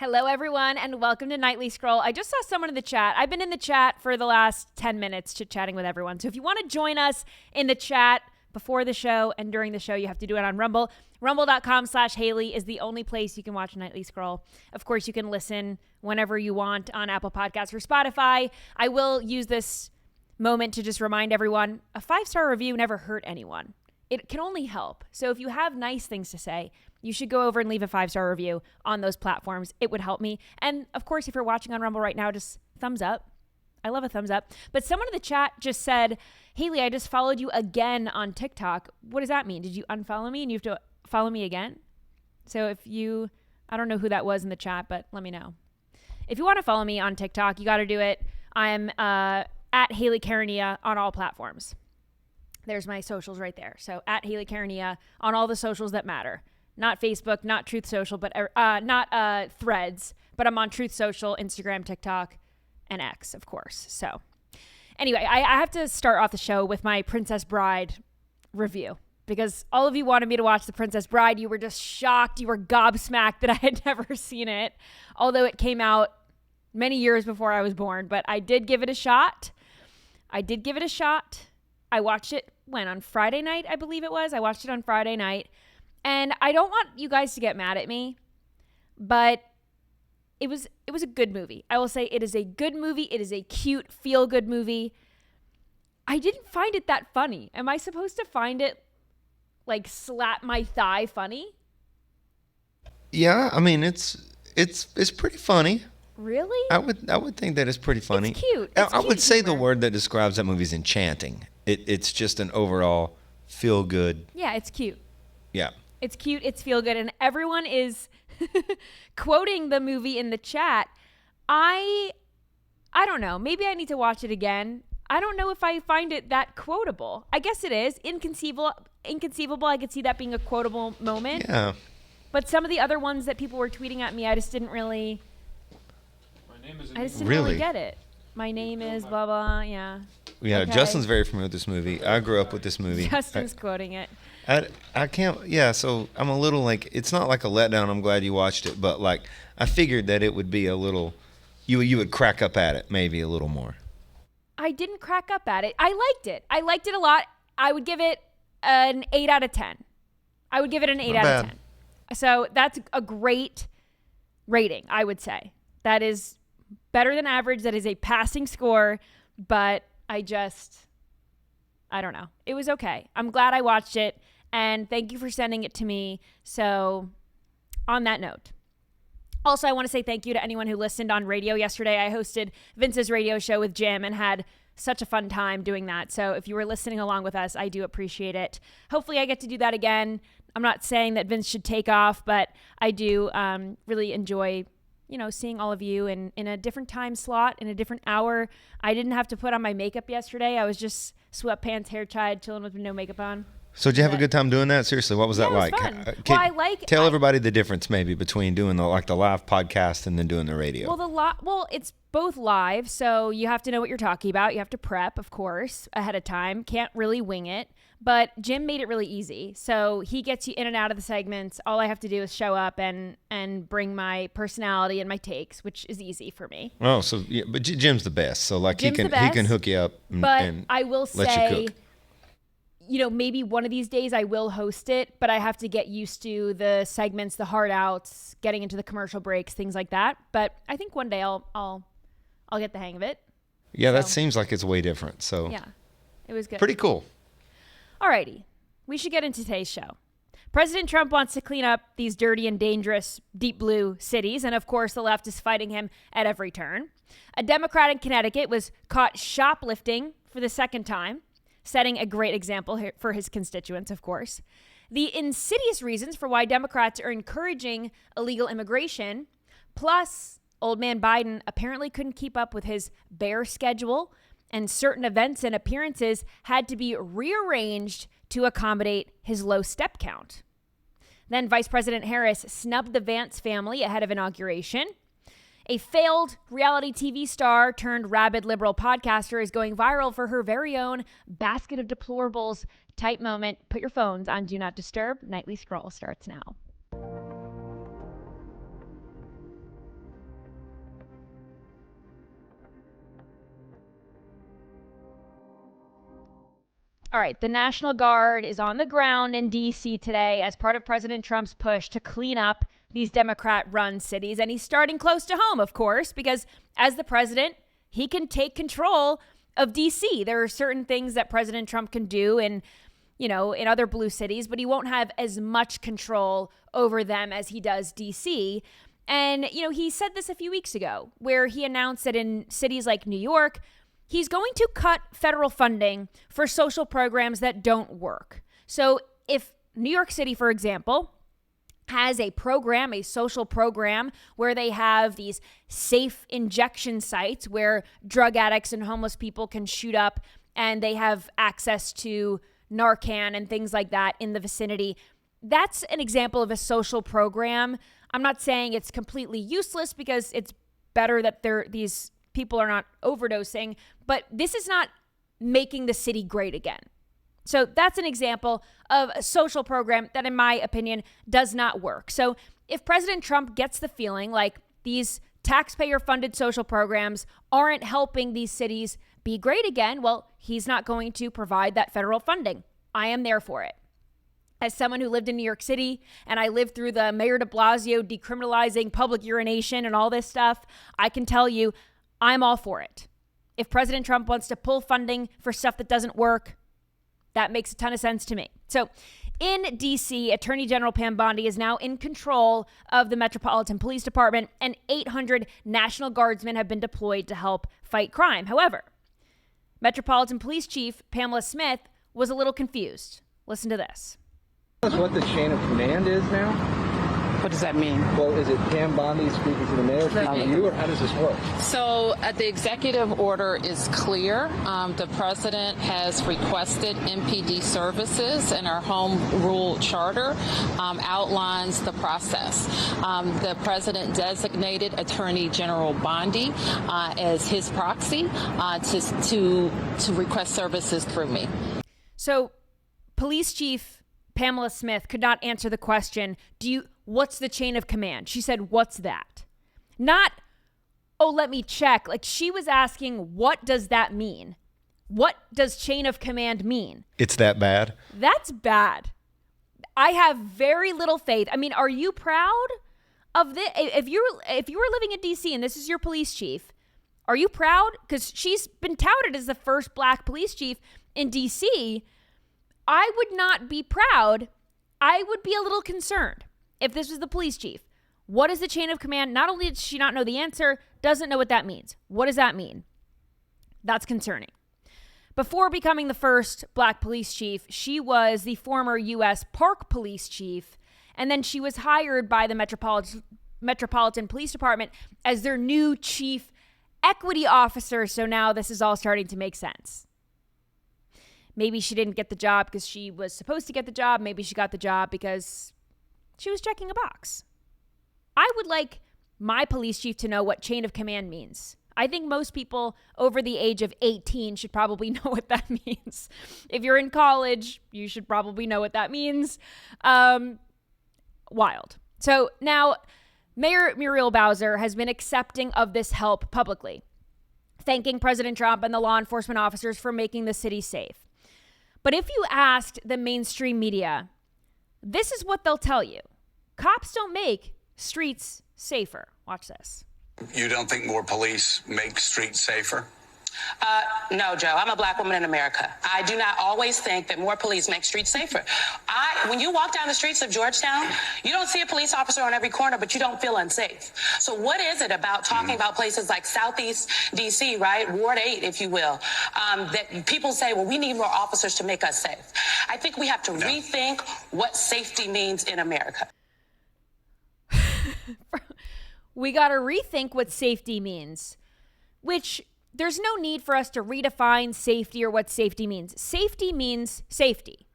Hello, everyone, and welcome to Nightly Scroll. I just saw someone in the chat. I've been in the chat for the last 10 minutes chit-chatting with everyone. So if you want to join us in the chat before the show and during the show, you have to do it on Rumble. Rumble.com/Haley is the only place you can watch Nightly Scroll. Of course, you can listen whenever you want on Apple Podcasts or Spotify. I will use this moment to just remind everyone, a 5-star review never hurt anyone. It can only help. So if you have nice things to say, you should go over and leave a 5-star review on those platforms. It would help me. And of course, if you're watching on Rumble right now, just thumbs up. I love a thumbs up. But someone in the chat just said, Haley, I just followed you again on TikTok. What does that mean? Did you unfollow me and you have to follow me again? So if you, I don't know who that was in the chat, but let me know. If you want to follow me on TikTok, you got to do it. I'm at Haley Carania on all platforms. There's my socials right there. So at Haley Carania on all the socials that matter. Not Facebook, not Truth Social, but not Threads, but I'm on Truth Social, Instagram, TikTok, and X, of course. So anyway, I have to start off the show with my Princess Bride review because all of you wanted me to watch The Princess Bride. You were just shocked. You were gobsmacked that I had never seen it, although it came out many years before I was born. But I did give it a shot. I watched it on Friday night, I believe it was. I watched it on Friday night. And I don't want you guys to get mad at me, but it was a good movie. I will say it is a good movie. It is a cute, feel-good movie. I didn't find it that funny. Am I supposed to find it like slap my thigh funny? Yeah, I mean it's pretty funny. Really? I would think that it's pretty funny. It's cute. I would say the word that describes that movie is enchanting. It's just an overall feel-good. Yeah, it's cute. Yeah. It's cute, it's feel good, and everyone is quoting the movie in the chat. I don't know. Maybe I need to watch it again. I don't know if I find it that quotable. I guess it is. Inconceivable. I could see that being a quotable moment. Yeah. But some of the other ones that people were tweeting at me, I just didn't really really get it. My name is blah, blah, yeah. Yeah, okay. Justin's very familiar with this movie. I grew up with this movie. Justin's quoting it. I can't, yeah, so I'm a little like, it's not like a letdown, I'm glad you watched it, but like, I figured that it would be a little, you would crack up at it maybe a little more. I didn't crack up at it. I liked it a lot. I would give it an 8 out of 10. I would give it an 8 out of 10. So that's a great rating, I would say. That is better than average. That is a passing score, but I don't know. It was okay. I'm glad I watched it, and thank you for sending it to me. So on that note, also, I want to say thank you to anyone who listened on radio yesterday. I hosted Vince's radio show with Jim and had such a fun time doing that. So if you were listening along with us, I do appreciate it. Hopefully I get to do that again. I'm not saying that Vince should take off, but I do really enjoy seeing all of you in a different time slot, in a different hour. I didn't have to put on my makeup yesterday. I was just sweatpants, hair tied, chilling with no makeup on. So did you have a good time doing that? Seriously, what was that like? Fun. Tell everybody the difference maybe between doing the live podcast and then doing the radio. Well, it's both live, so you have to know what you're talking about. You have to prep, of course, ahead of time. Can't really wing it. But Jim made it really easy. So he gets you in and out of the segments. All I have to do is show up and bring my personality and my takes, which is easy for me. Oh, so yeah, but Jim's the best. So like Jim's he can hook you up and I will let you cook. Maybe one of these days I will host it, but I have to get used to the segments, the hard outs, getting into the commercial breaks, things like that. But I think one day I'll get the hang of it. Yeah, that seems like it's way different. So yeah, it was good. Pretty cool. Alrighty, we should get into today's show. President Trump wants to clean up these dirty and dangerous deep blue cities, and of course the left is fighting him at every turn. A Democrat in Connecticut was caught shoplifting for the second time, setting a great example for his constituents, of course. The insidious reasons for why Democrats are encouraging illegal immigration, plus old man Biden apparently couldn't keep up with his bear schedule, and certain events and appearances had to be rearranged to accommodate his low step count. Then Vice President Harris snubbed the Vance family ahead of inauguration. A failed reality TV star turned rabid liberal podcaster is going viral for her very own basket of deplorables type moment. Put your phones on Do Not Disturb. Nightly Scroll starts now. All right, the National Guard is on the ground in D.C. today as part of President Trump's push to clean up these Democrat-run cities. And he's starting close to home, of course, because as the president, he can take control of D.C. There are certain things that President Trump can do in other blue cities, but he won't have as much control over them as he does D.C. And, he said this a few weeks ago, where he announced that in cities like New York, he's going to cut federal funding for social programs that don't work. So if New York City, for example, has a social program where they have these safe injection sites where drug addicts and homeless people can shoot up and they have access to Narcan and things like that in the vicinity, that's an example of a social program. I'm not saying it's completely useless because it's better that these people are not overdosing, but this is not making the city great again. So that's an example of a social program that, in my opinion, does not work. So if President Trump gets the feeling like these taxpayer-funded social programs aren't helping these cities be great again, well, he's not going to provide that federal funding. I am there for it. As someone who lived in New York City and I lived through the Mayor de Blasio decriminalizing public urination and all this stuff, I can tell you I'm all for it. If President Trump wants to pull funding for stuff that doesn't work, that makes a ton of sense to me. So in D.C., Attorney General Pam Bondi is now in control of the Metropolitan Police Department, and 800 National Guardsmen have been deployed to help fight crime. However, Metropolitan Police Chief Pamela Smith was a little confused. Listen to this. Tell us what the chain of command is now. What does that mean? Well, is it Pam Bondi speaking to the mayor, speaking to you, or how does this work? So the executive order is clear. The president has requested MPD services, and our home rule charter outlines the process. The president designated Attorney General Bondi as his proxy to request services through me. So Police Chief Pamela Smith could not answer the question, what's the chain of command? She said, what's that? Not, let me check. Like, she was asking, what does that mean? What does chain of command mean? It's that bad? That's bad. I have very little faith. I mean, are you proud of this? If you were living in D.C. and this is your police chief, are you proud? Because she's been touted as the first black police chief in D.C. I would not be proud. I would be a little concerned if this was the police chief. What is the chain of command? Not only does she not know the answer, doesn't know what that means. What does that mean? That's concerning. Before becoming the first black police chief, she was the former U.S. Park Police Chief, and then she was hired by the Metropolitan Police Department as their new chief equity officer. So now this is all starting to make sense. Maybe she didn't get the job because she was supposed to get the job. Maybe she got the job because she was checking a box. I would like my police chief to know what chain of command means. I think most people over the age of 18 should probably know what that means. If you're in college, you should probably know what that means. Wild. So now Mayor Muriel Bowser has been accepting of this help publicly, thanking President Trump and the law enforcement officers for making the city safe. But if you asked the mainstream media, this is what they'll tell you. Cops don't make streets safer. Watch this. You don't think more police make streets safer? No, Joe. I'm a black woman in America. I do not always think that more police make streets safer. When you walk down the streets of Georgetown, you don't see a police officer on every corner, but you don't feel unsafe. So what is it about talking about places like Southeast D.C., right? Ward 8, if you will, that people say, well, we need more officers to make us safe. I think we have to rethink what safety means in America. We got to rethink what safety means, which there's no need for us to redefine safety or what safety means. Safety means safety.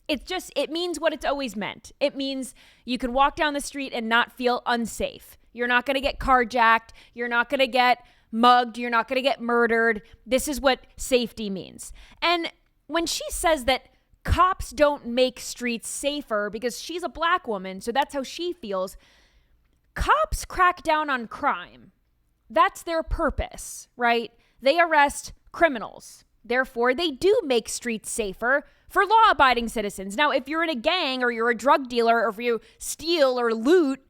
It means what it's always meant. It means you can walk down the street and not feel unsafe. You're not going to get carjacked. You're not going to get mugged. You're not going to get murdered. This is what safety means. And when she says that cops don't make streets safer because she's a black woman, so that's how she feels, cops crack down on crime. That's their purpose, right? They arrest criminals. Therefore, they do make streets safer for law-abiding citizens. Now, if you're in a gang or you're a drug dealer or if you steal or loot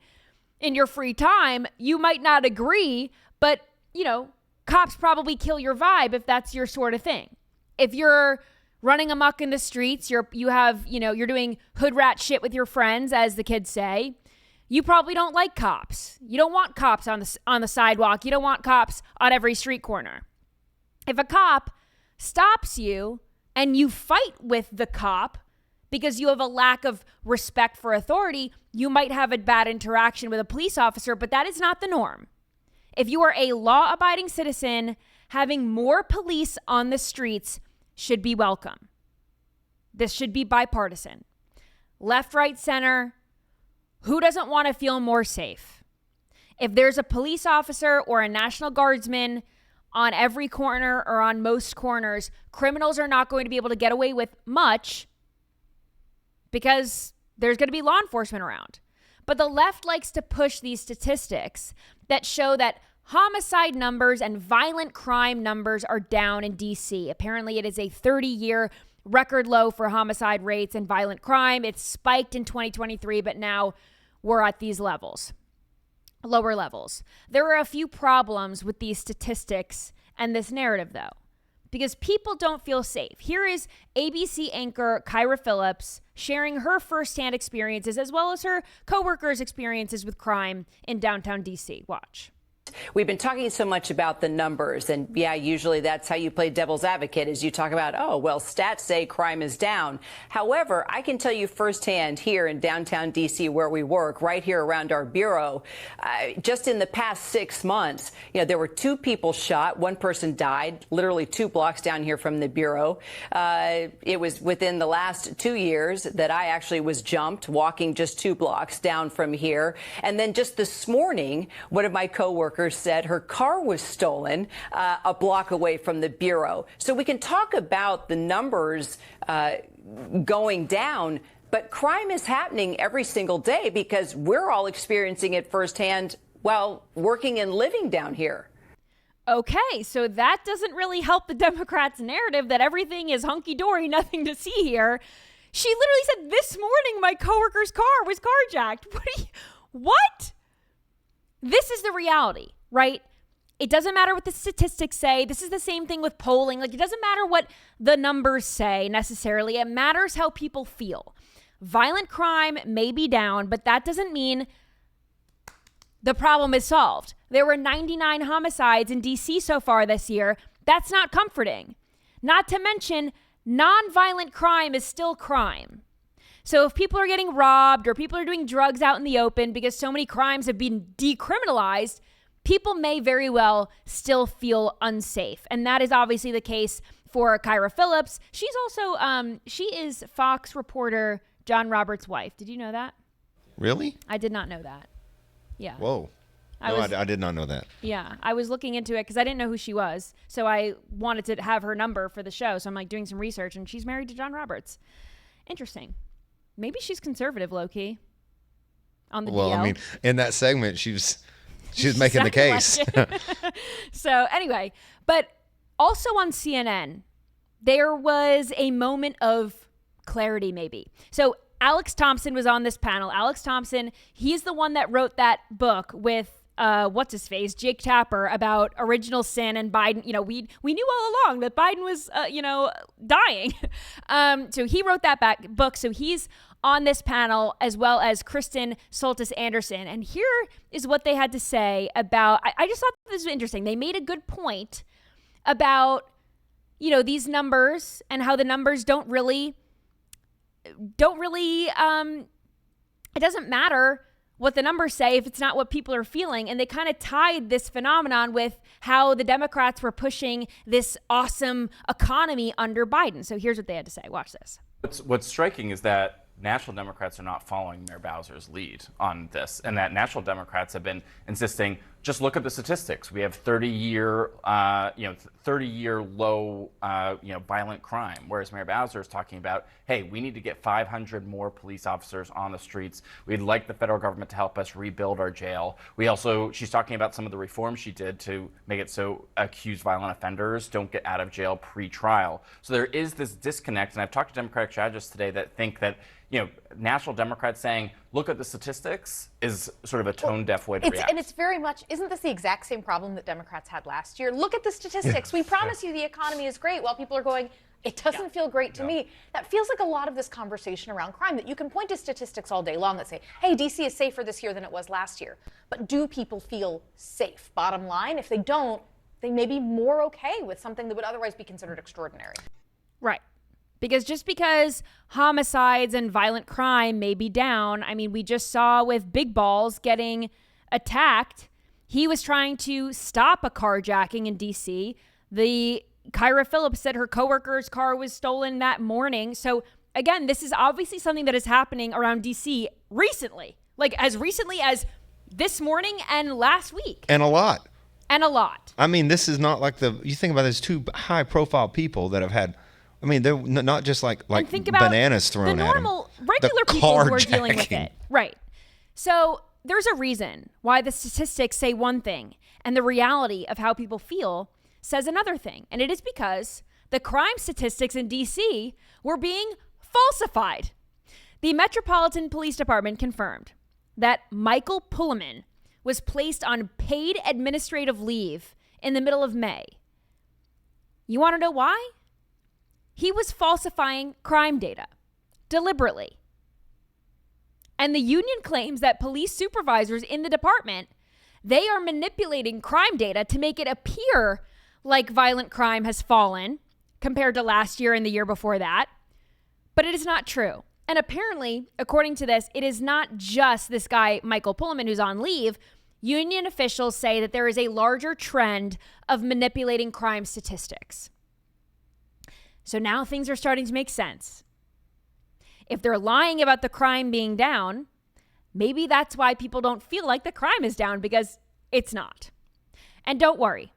in your free time, you might not agree, but, cops probably kill your vibe if that's your sort of thing. If you're running amok in the streets, you're doing hood rat shit with your friends, as the kids say, you probably don't like cops. You don't want cops on the sidewalk. You don't want cops on every street corner. If a cop stops you and you fight with the cop because you have a lack of respect for authority, you might have a bad interaction with a police officer, but that is not the norm. If you are a law-abiding citizen, having more police on the streets should be welcome. This should be bipartisan. Left, right, center. Who doesn't want to feel more safe? If there's a police officer or a National Guardsman on every corner or on most corners, criminals are not going to be able to get away with much because there's going to be law enforcement around. But the left likes to push these statistics that show that homicide numbers and violent crime numbers are down in D.C. Apparently, it is a 30-year record low for homicide rates and violent crime. It spiked in 2023, but now we're at these levels, lower levels. There are a few problems with these statistics and this narrative, though, because people don't feel safe. Here is ABC anchor Kyra Phillips sharing her firsthand experiences as well as her coworkers' experiences with crime in downtown D.C. Watch. We've been talking so much about the numbers, and usually that's how you play devil's advocate, is you talk about, stats say crime is down. However, I can tell you firsthand here in downtown D.C. where we work, right here around our bureau, just in the past 6 months, there were 2 people shot. 1 person died, literally 2 blocks down here from the bureau. It was within the last 2 years that I actually was jumped walking just 2 blocks down from here. And then just this morning, one of my coworkers said her car was stolen a block away from the bureau. So we can talk about the numbers going down, but crime is happening every single day because we're all experiencing it firsthand while working and living down here. Okay, so that doesn't really help the Democrats' narrative that everything is hunky-dory, nothing to see here. She literally said, this morning my coworker's car was carjacked. What? This is the reality, right? It doesn't matter what the statistics say. This is the same thing with polling. It doesn't matter what the numbers say necessarily. It matters how people feel. Violent crime may be down, but that doesn't mean the problem is solved. There were 99 homicides in D.C. so far this year. That's not comforting. Not to mention, nonviolent crime is still crime. So if people are getting robbed or people are doing drugs out in the open because so many crimes have been decriminalized, people may very well still feel unsafe. And that is obviously the case for Kyra Phillips. She's also, she is Fox reporter John Roberts' wife. Did you know that? Really? I did not know that. Yeah. Whoa. I did not know that. Yeah. I was looking into it because I didn't know who she was. So I wanted to have her number for the show. So I'm doing some research and she's married to John Roberts. Interesting. Maybe she's conservative, low-key, on the DL. Well, I mean, in that segment, she was making the case. So anyway, but also on CNN, there was a moment of clarity, maybe. So Alex Thompson was on this panel. Alex Thompson, he's the one that wrote that book with what's-his-face, Jake Tapper, about original sin and Biden. We knew all along that Biden was, dying. So he wrote that book. So he's on this panel, as well as Kristen Soltis Anderson. And here is what they had to say about, I just thought this was interesting. They made a good point about, these numbers and how the numbers don't really, it doesn't matter what the numbers say if it's not what people are feeling. And they kind of tied this phenomenon with how the Democrats were pushing this awesome economy under Biden. So here's what they had to say. Watch this. What's striking is that National Democrats are not following Mayor Bowser's lead on this, and that National Democrats have been insisting just look at the statistics. We have 30-year low, violent crime. Whereas Mayor Bowser is talking about, hey, we need to get 500 more police officers on the streets. We'd like the federal government to help us rebuild our jail. She's talking about some of the reforms she did to make it so accused violent offenders don't get out of jail pre-trial. So there is this disconnect, and I've talked to Democratic strategists today that think that national Democrats saying, look at the statistics is sort of a tone-deaf way to react. And it's very much, isn't this the exact same problem that Democrats had last year? Look at the statistics. We promise you the economy is great, while people are going, it doesn't feel great to me. That feels like a lot of this conversation around crime, that you can point to statistics all day long that say, hey, D.C. is safer this year than it was last year. But do people feel safe? Bottom line, if they don't, they may be more okay with something that would otherwise be considered extraordinary. Right. Because just because homicides and violent crime may be down, I mean, we just saw with Big Balls getting attacked. He was trying to stop a carjacking in D.C. The Kyra Phillips said her coworker's car was stolen that morning. So again, this is obviously something that is happening around D.C. recently, like as recently as this morning and last week. And a lot. I mean, this is not like you think about these two high-profile people that have had. I mean, they're not just like think about bananas thrown at them. The normal, regular people who are dealing with it. Right. So there's a reason why the statistics say one thing and the reality of how people feel says another thing. And it is because the crime statistics in D.C. were being falsified. The Metropolitan Police Department confirmed that Michael Pullman was placed on paid administrative leave in the middle of May. You want to know why? He was falsifying crime data deliberately. And the union claims that police supervisors in the department, they are manipulating crime data to make it appear like violent crime has fallen compared to last year and the year before that. But it is not true. And apparently, according to this, it is not just this guy, Michael Pullman, who's on leave. Union officials say that there is a larger trend of manipulating crime statistics. So now things are starting to make sense. If they're lying about the crime being down, maybe that's why people don't feel like the crime is down, because it's not. And don't worry.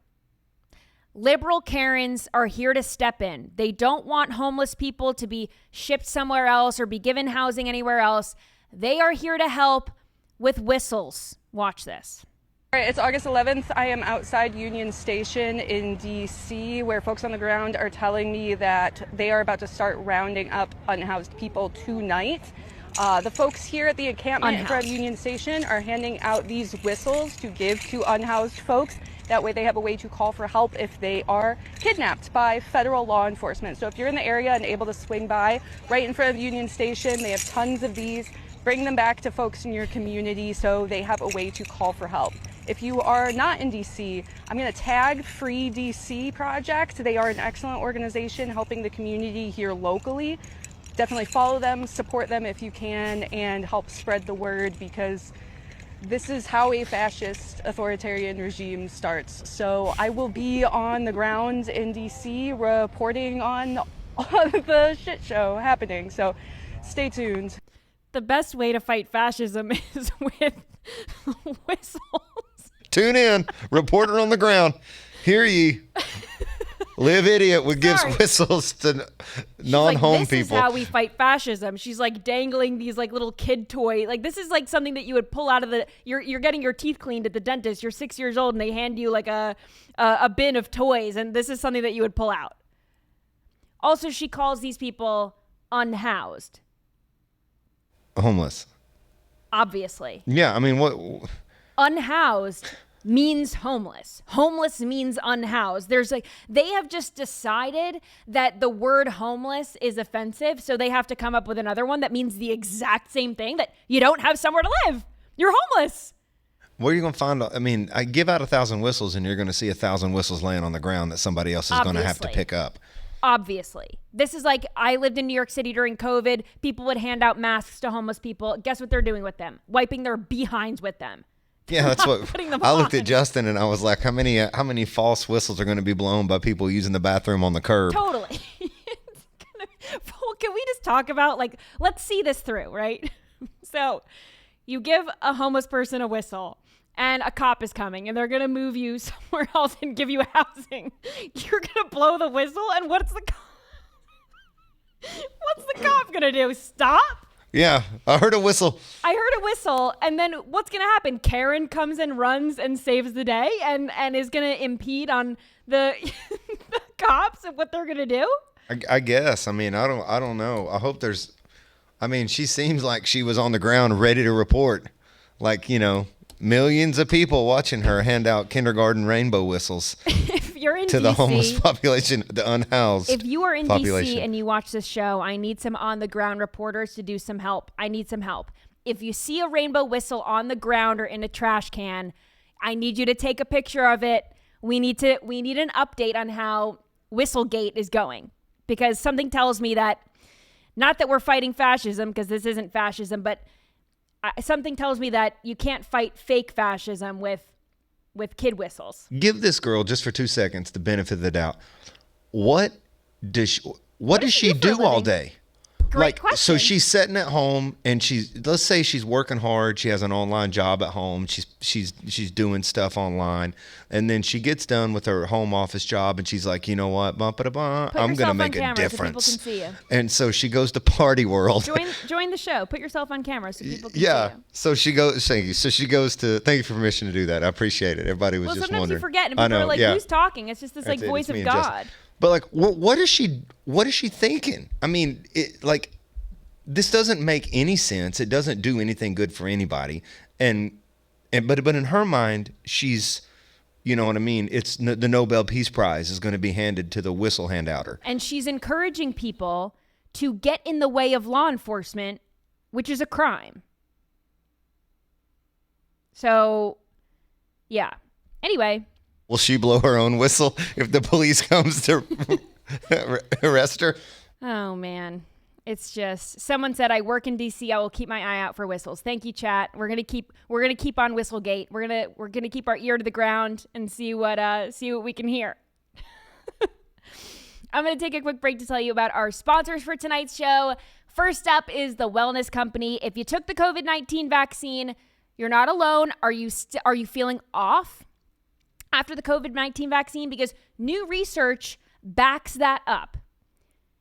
Liberal Karens are here to step in. They don't want homeless people to be shipped somewhere else or be given housing anywhere else. They are here to help with whistles. Watch this. All right, it's August 11th. I am outside Union Station in D.C., where folks on the ground are telling me that they are about to start rounding up unhoused people tonight. The folks here at the encampment in front of Union Station are handing out these whistles to give to unhoused folks. That way they have a way to call for help if they are kidnapped by federal law enforcement. So if you're in the area and able to swing by right in front of Union Station, they have tons of these. Bring them back to folks in your community so they have a way to call for help. If you are not in DC, I'm going to tag Free DC Project. They are an excellent organization helping the community here locally. Definitely follow them, support them if you can, and help spread the word, because this is how a fascist authoritarian regime starts. So I will be on the ground in DC reporting on the shit show happening. So stay tuned. The best way to fight fascism is with whistles. Tune in. Reporter on the ground. Hear ye. Live Idiot would give whistles to non-home people. This is how we fight fascism. She's like dangling these like little kid toy. Like, this is like something that you would pull out of the. You're getting your teeth cleaned at the dentist. You're 6 years old and they hand you like a bin of toys, and this is something that you would pull out. Also, she calls these people unhoused. Homeless. Obviously. Yeah, I mean, what? Unhoused means homeless. Homeless means unhoused. They have just decided that the word homeless is offensive, so they have to come up with another one that means the exact same thing, that you don't have somewhere to live. You're homeless. Where are you going to find? I mean, I give out 1,000 whistles and you're going to see 1,000 whistles laying on the ground that somebody else is going to have to pick up. Obviously. This is like, I lived in New York City during COVID. People would hand out masks to homeless people. Guess what they're doing with them? Wiping their behinds with them. Yeah, that's what I looked at Justin and I was like, how many false whistles are going to be blown by people using the bathroom on the curb? Totally. Well, can we just talk about, like, let's see this through, right? So you give a homeless person a whistle and a cop is coming and they're going to move you somewhere else and give you housing, you're going to blow the whistle, and what's the cop going to do? Stop? Yeah, I heard a whistle. And then what's going to happen? Karen comes and runs and saves the day and is going to impede on the, the cops and what they're going to do? I guess. I mean, I don't know. I hope there's. I mean, she seems like she was on the ground ready to report. Like, millions of people watching her hand out kindergarten rainbow whistles. If you're in to DC, the homeless population, the unhoused. If you are in population. DC and you watch this show, I need some on the ground reporters to do some help. I need some help. If you see a rainbow whistle on the ground or in a trash can, I need you to take a picture of it. We need an update on how Whistlegate is going, because something tells me that, not that we're fighting fascism, because this isn't fascism, but something tells me that you can't fight fake fascism with kid whistles. Give this girl, just for 2 seconds, the benefit of the doubt. What does she do all day? Great question. So she's sitting at home and let's say she's working hard. She has an online job at home. She's doing stuff online, and then she gets done with her home office job, and she's like, you know what, I'm gonna make a difference. So people can see you. And so she goes to Party World. Join the show. Put yourself on camera so people can see you. So she goes. Thank you. So she goes to. Thank you for permission to do that. I appreciate it. Everybody was just sometimes wondering. you forget, and people are like, "Who's talking?" It's just this like voice of God. But like, what is she thinking? I mean, this doesn't make any sense. It doesn't do anything good for anybody. But in her mind, she's, you know what I mean? It's the Nobel Peace Prize is going to be handed to the whistle handouter. And she's encouraging people to get in the way of law enforcement, which is a crime. So, yeah. Anyway. Will she blow her own whistle if the police comes to arrest her? Oh, man. It's just, someone said, I work in DC. I will keep my eye out for whistles. Thank you, chat. We're gonna keep on Whistlegate. We're gonna keep our ear to the ground and see what we can hear. I'm gonna take a quick break to tell you about our sponsors for tonight's show. First up is the Wellness Company. If you took the COVID-19 vaccine, you're not alone. Are you feeling off after the COVID-19 vaccine? Because new research backs that up.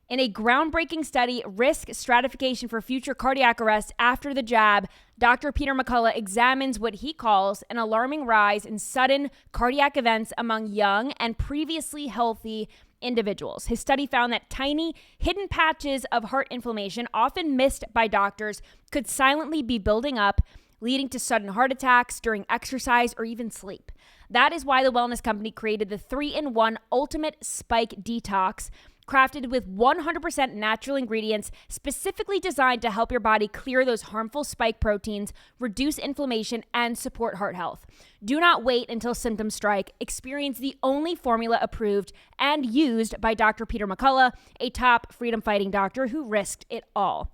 In a groundbreaking study, Risk Stratification for Future Cardiac Arrest After the Jab, Dr. Peter McCullough examines what he calls an alarming rise in sudden cardiac events among young and previously healthy individuals. His study found that tiny, hidden patches of heart inflammation, often missed by doctors, could silently be building up, leading to sudden heart attacks during exercise or even sleep. That is why the Wellness Company created the 3-in-1 Ultimate Spike Detox, crafted with 100% natural ingredients specifically designed to help your body clear those harmful spike proteins, reduce inflammation, and support heart health. Do not wait until symptoms strike. Experience the only formula approved and used by Dr. Peter McCullough, a top freedom-fighting doctor who risked it all.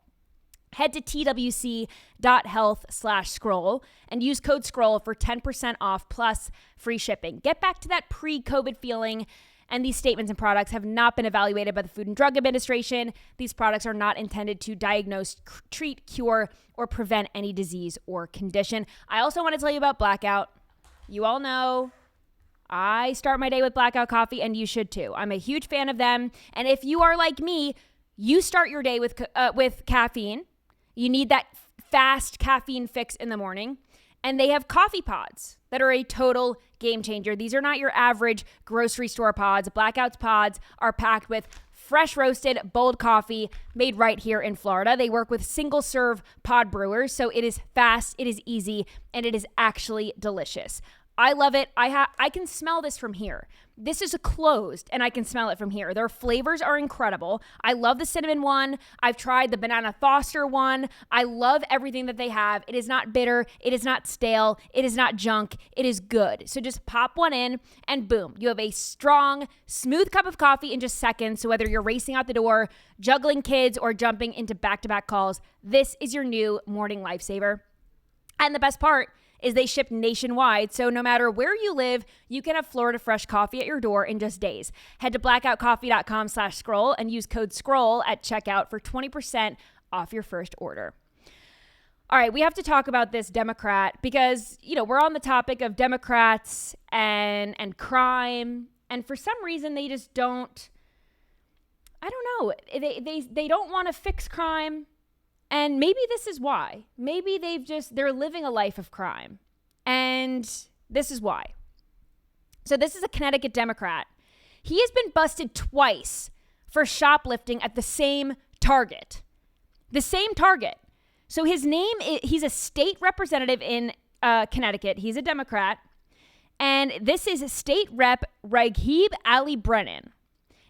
Head to twc.health/scroll and use code SCROLL for 10% off plus free shipping. Get back to that pre-COVID feeling. And these statements and products have not been evaluated by the Food and Drug Administration. These products are not intended to diagnose, treat, cure, or prevent any disease or condition. I also want to tell you about Blackout. You all know I start my day with Blackout coffee, and you should too. I'm a huge fan of them. And if you are like me, you start your day with caffeine. You need that fast caffeine fix in the morning. And they have coffee pods that are a total game changer. These are not your average grocery store pods. Blackout's pods are packed with fresh roasted, bold coffee made right here in Florida. They work with single serve pod brewers, so it is fast, it is easy, and it is actually delicious. I love it. I can smell this from here. This is closed, and I can smell it from here. Their flavors are incredible. I love the cinnamon one. I've tried the banana Foster one. I love everything that they have. It is not bitter. It is not stale. It is not junk. It is good. So just pop one in, and boom, you have a strong, smooth cup of coffee in just seconds. So whether you're racing out the door, juggling kids, or jumping into back-to-back calls, this is your new morning lifesaver. And the best part is they ship nationwide, so no matter where you live, you can have Florida fresh coffee at your door in just days. Head to blackoutcoffee.com/scroll and use code SCROLL at checkout for 20% off your first order. All right, we have to talk about this Democrat because, we're on the topic of Democrats and crime. And for some reason, they just don't, I don't know. They don't want to fix crime. And maybe this is why. Maybe they're living a life of crime. And this is why. So this is a Connecticut Democrat. He has been busted twice for shoplifting at the same Target. The same Target. So he's a state representative in Connecticut. He's a Democrat. And this is State Rep Raghib Ali Brennan.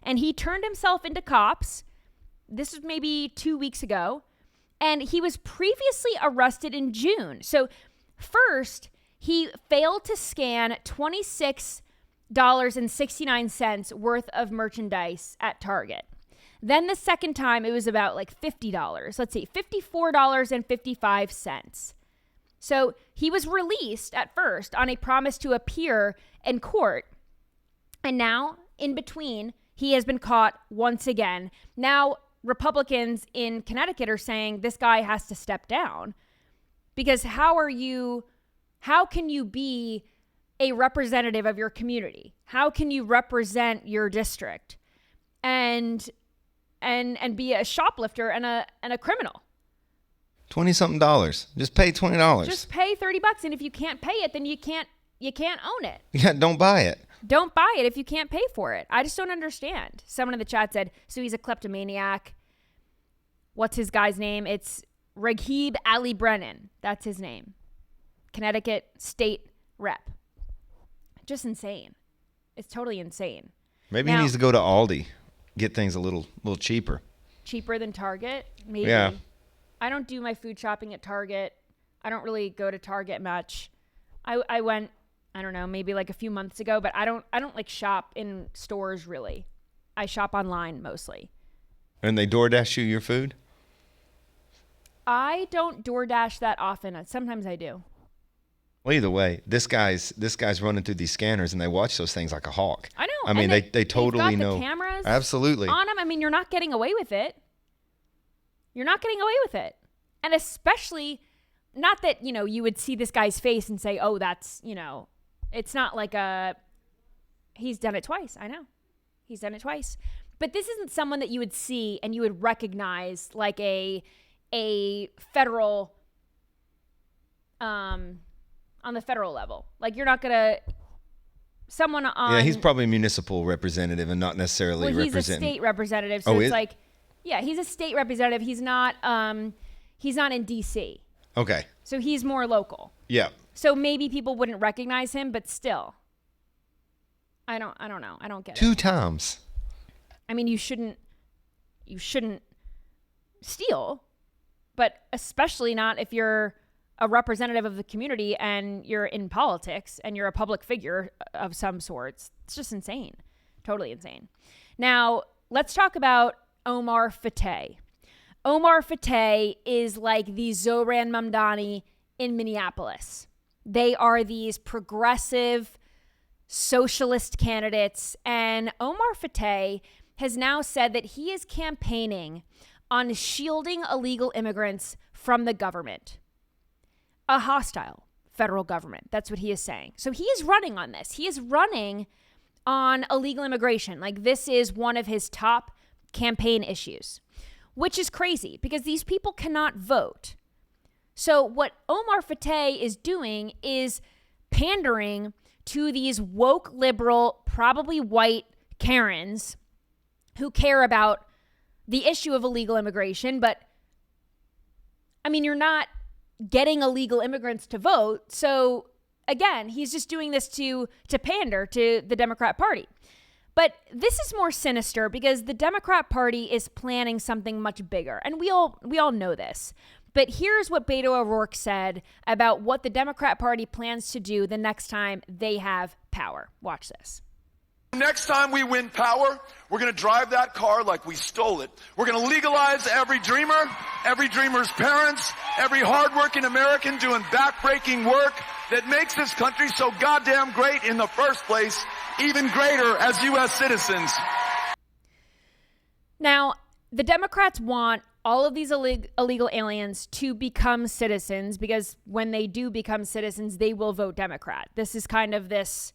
And he turned himself into cops. This was maybe 2 weeks ago. And he was previously arrested in June. So first, he failed to scan $26.69 worth of merchandise at Target. Then the second time, it was about like $50. Let's see, $54.55. So he was released at first on a promise to appear in court. And now, in between, he has been caught once again. Now, Republicans in Connecticut are saying this guy has to step down. Because how can you be a representative of your community? How can you represent your district and be a shoplifter and a criminal? $20-something. Just pay $20. Just pay $30, and if you can't pay it, then you can't own it. Yeah, don't buy it. Don't buy it if you can't pay for it. I just don't understand. Someone in the chat said, so he's a kleptomaniac. What's his guy's name? It's Raghib Ali Brennan. That's his name. Connecticut State Rep. Just insane. It's totally insane. Maybe he needs to go to Aldi, get things a little cheaper. Cheaper than Target? Maybe. Yeah. I don't do my food shopping at Target. I don't really go to Target much. I went, I don't know, maybe like a few months ago, but I don't like shop in stores really. I shop online mostly. And they DoorDash you your food? I don't DoorDash that often. Sometimes I do. Well, either way, this guy's running through these scanners, and they watch those things like a hawk. I know. I mean, they totally know. They've got the cameras Absolutely on them. I mean, you're not getting away with it. You're not getting away with it. And especially, not that, you would see this guy's face and say, oh, that's, it's not like he's done it twice. I know. He's done it twice. But this isn't someone that you would see and you would recognize like a federal, on the federal level. Like you're not going to, someone on. Yeah, he's probably a municipal representative and not necessarily representing. He's a state representative. So yeah, he's a state representative. He's not in DC. Okay. So he's more local. Yeah. So maybe people wouldn't recognize him, but still. I don't know. I don't get it. 2 times. I mean, you shouldn't steal, but especially not if you're a representative of the community and you're in politics and you're a public figure of some sorts. It's just insane. Totally insane. Now, let's talk about Omar Fateh. Omar Fateh is like the Zohran Mamdani in Minneapolis. They are these progressive socialist candidates, and Omar Fateh has now said that he is campaigning on shielding illegal immigrants from the government. A hostile federal government. That's what he is saying. So he is running on this. He is running on illegal immigration. Like this is one of his top campaign issues, which is crazy because these people cannot vote. So what Omar Fateh is doing is pandering to these woke liberal, probably white Karens who care about the issue of illegal immigration. But I mean, you're not getting illegal immigrants to vote. So again, he's just doing this to pander to the Democrat Party. But this is more sinister because the Democrat Party is planning something much bigger. And we all know this. But here's what Beto O'Rourke said about what the Democrat Party plans to do the next time they have power. Watch this. Next time we win power, we're going to drive that car like we stole it. We're going to legalize every dreamer, every dreamer's parents, every hardworking American doing backbreaking work that makes this country so goddamn great in the first place, even greater as U.S. citizens. Now, the Democrats want all of these illegal aliens to become citizens, because when they do become citizens, they will vote Democrat. This is kind of this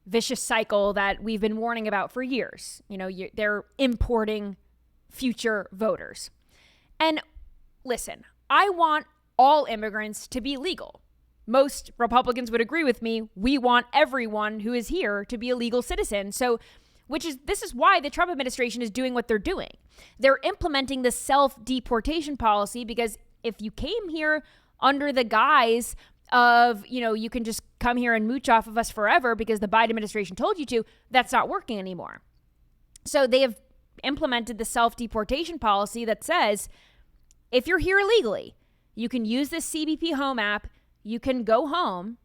vicious cycle that we've been warning about for years. You know, they're importing future voters. And listen, I want all immigrants to be legal. Most Republicans would agree with me. We want everyone who is here to be a legal citizen. So this is why the Trump administration is doing what they're doing. They're implementing the self-deportation policy, because if you came here under the guise of, you know, you can just come here and mooch off of us forever because the Biden administration told you to, that's not working anymore. So they have implemented the self-deportation policy that says, if you're here illegally, you can use this CBP Home app, you can go home,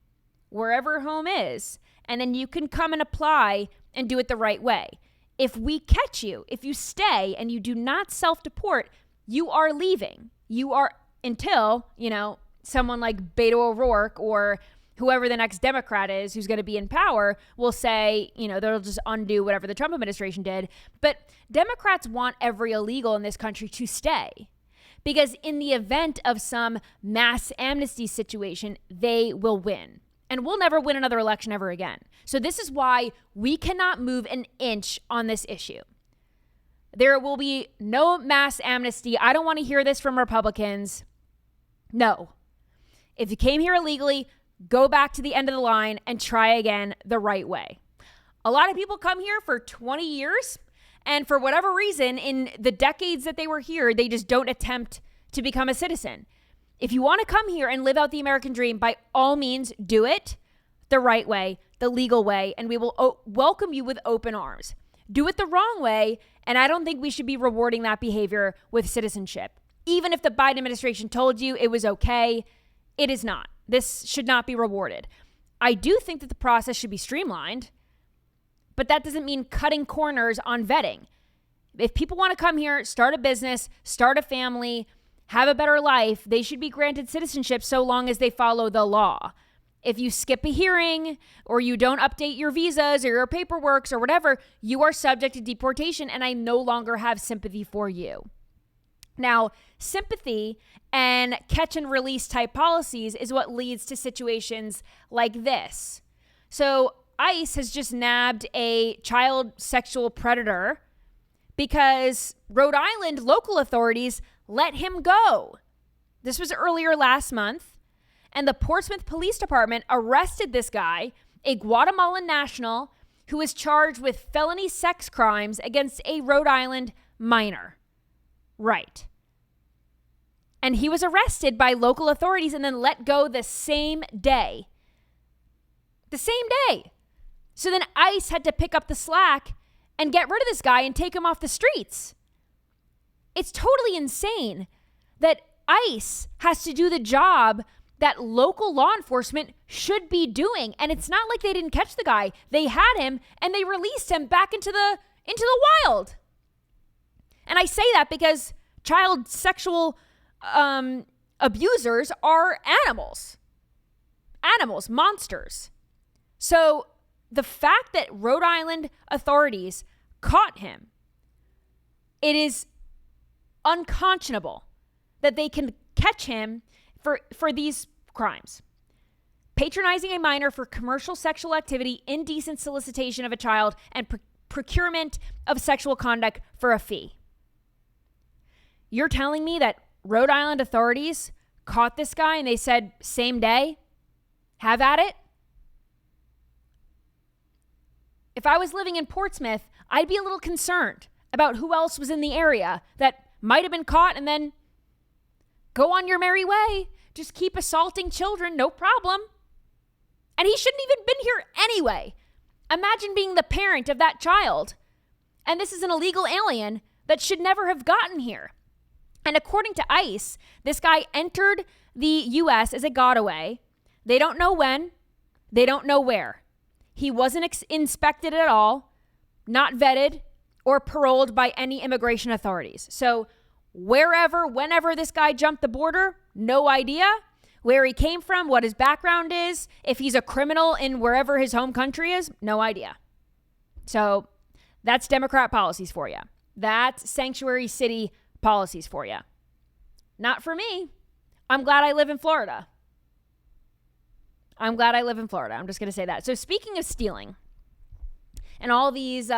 wherever home is, and then you can come and apply and do it the right way. If we catch you, if you stay and you do not self-deport, you are leaving. You are, until, you know, someone like Beto O'Rourke or whoever the next Democrat is who's going to be in power will say, you know, they'll just undo whatever the Trump administration did. But Democrats want every illegal in this country to stay, because in the event of some mass amnesty situation, they will win. And we'll never win another election ever again. So this is why we cannot move an inch on this issue. There will be no mass amnesty. I don't want to hear this from Republicans. No. If you came here illegally, go back to the end of the line and try again the right way. A lot of people come here for 20 years, and for whatever reason, in the decades that they were here, they just don't attempt to become a citizen. If you want to come here and live out the American dream, by all means, do it the right way, the legal way, and we will welcome you with open arms. Do it the wrong way, and I don't think we should be rewarding that behavior with citizenship. Even if the Biden administration told you it was okay, it is not. This should not be rewarded. I do think that the process should be streamlined, but that doesn't mean cutting corners on vetting. If people want to come here, start a business, start a family, have a better life, they should be granted citizenship so long as they follow the law. If you skip a hearing or you don't update your visas or your paperwork or whatever, you are subject to deportation, and I no longer have sympathy for you. Now, sympathy and catch and release type policies is what leads to situations like this. So ICE has just nabbed a child sexual predator because Rhode Island local authorities let him go. This was earlier last month, and the Portsmouth Police Department arrested this guy, a Guatemalan national, who is charged with felony sex crimes against a Rhode Island minor. Right. And he was arrested by local authorities and then let go the same day. The same day. So then ICE had to pick up the slack and get rid of this guy and take him off the streets. It's totally insane that ICE has to do the job that local law enforcement should be doing. And it's not like they didn't catch the guy. They had him and they released him back into the wild. And I say that because child sexual abusers are animals, monsters. So the fact that Rhode Island authorities caught him, it is unconscionable that they can catch him for these crimes. Patronizing a minor for commercial sexual activity, indecent solicitation of a child, and procurement of sexual conduct for a fee. You're telling me that Rhode Island authorities caught this guy and they said, same day, have at it? If I was living in Portsmouth, I'd be a little concerned about who else was in the area that might have been caught, and then go on your merry way. Just keep assaulting children, no problem. And he shouldn't even been here anyway. Imagine being the parent of that child. And this is an illegal alien that should never have gotten here. And according to ICE, this guy entered the U.S. as a gotaway. They don't know when. They don't know where. He wasn't inspected at all, not vetted, or paroled by any immigration authorities. So wherever, whenever this guy jumped the border, no idea where he came from, what his background is, if he's a criminal in wherever his home country is, no idea. So that's Democrat policies for you. That's sanctuary city policies for you. Not for me. I'm glad I live in Florida. I'm just going to say that. So speaking of stealing and all these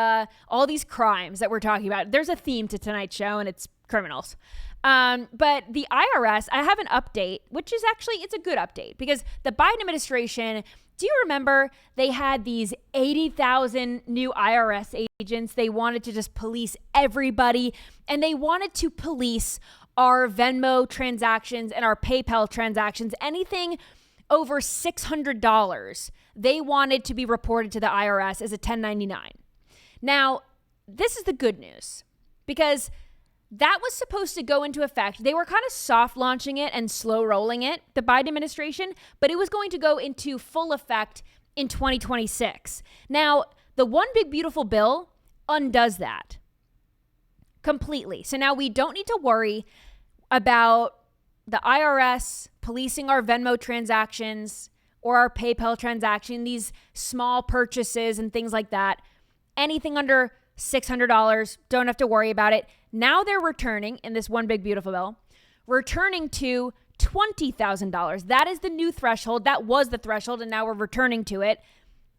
crimes that we're talking about, there's a theme to tonight's show, and it's criminals. But the IRS, I have an update, which is actually, it's a good update, because the Biden administration, do you remember they had these 80,000 new IRS agents? They wanted to just police everybody, and they wanted to police our Venmo transactions and our PayPal transactions. Anything over $600, they wanted to be reported to the IRS as a 1099. Now, this is the good news, because that was supposed to go into effect. They were kind of soft launching it and slow rolling it, the Biden administration, but it was going to go into full effect in 2026. Now, the One Big Beautiful Bill undoes that completely. So now we don't need to worry about the IRS policing our Venmo transactions or our PayPal transaction, these small purchases and things like that. Anything under $600, don't have to worry about it. Now they're returning, in this One Big Beautiful Bill, returning to $20,000. That is the new threshold. That was the threshold, and now we're returning to it.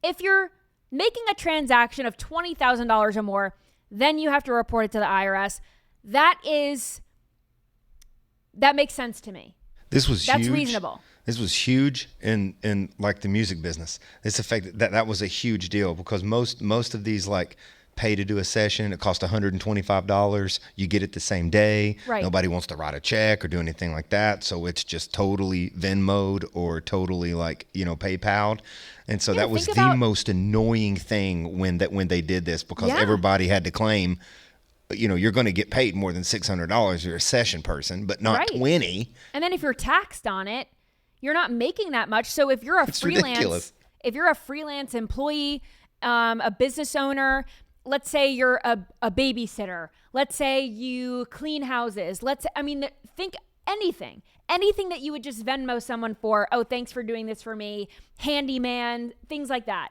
If you're making a transaction of $20,000 or more, then you have to report it to the IRS. That makes sense to me. This was That's huge. reasonable. This was huge in like the music business. It's the fact that was a huge deal, because most of these, like, pay to do a session, it costs $125. You get it the same day. Right. Nobody wants to write a check or do anything like that. So it's just totally Venmo'd or totally, like, PayPal'd. And so that was the most annoying thing when they did this, because everybody had to claim, you're going to get paid more than $600. You're a session person, but not 20. And then if you're taxed on it, you're not making that much. So if you're a freelance employee, a business owner, let's say you're a babysitter, let's say you clean houses, think anything that you would just Venmo someone for. Oh, thanks for doing this for me. Handyman, things like that.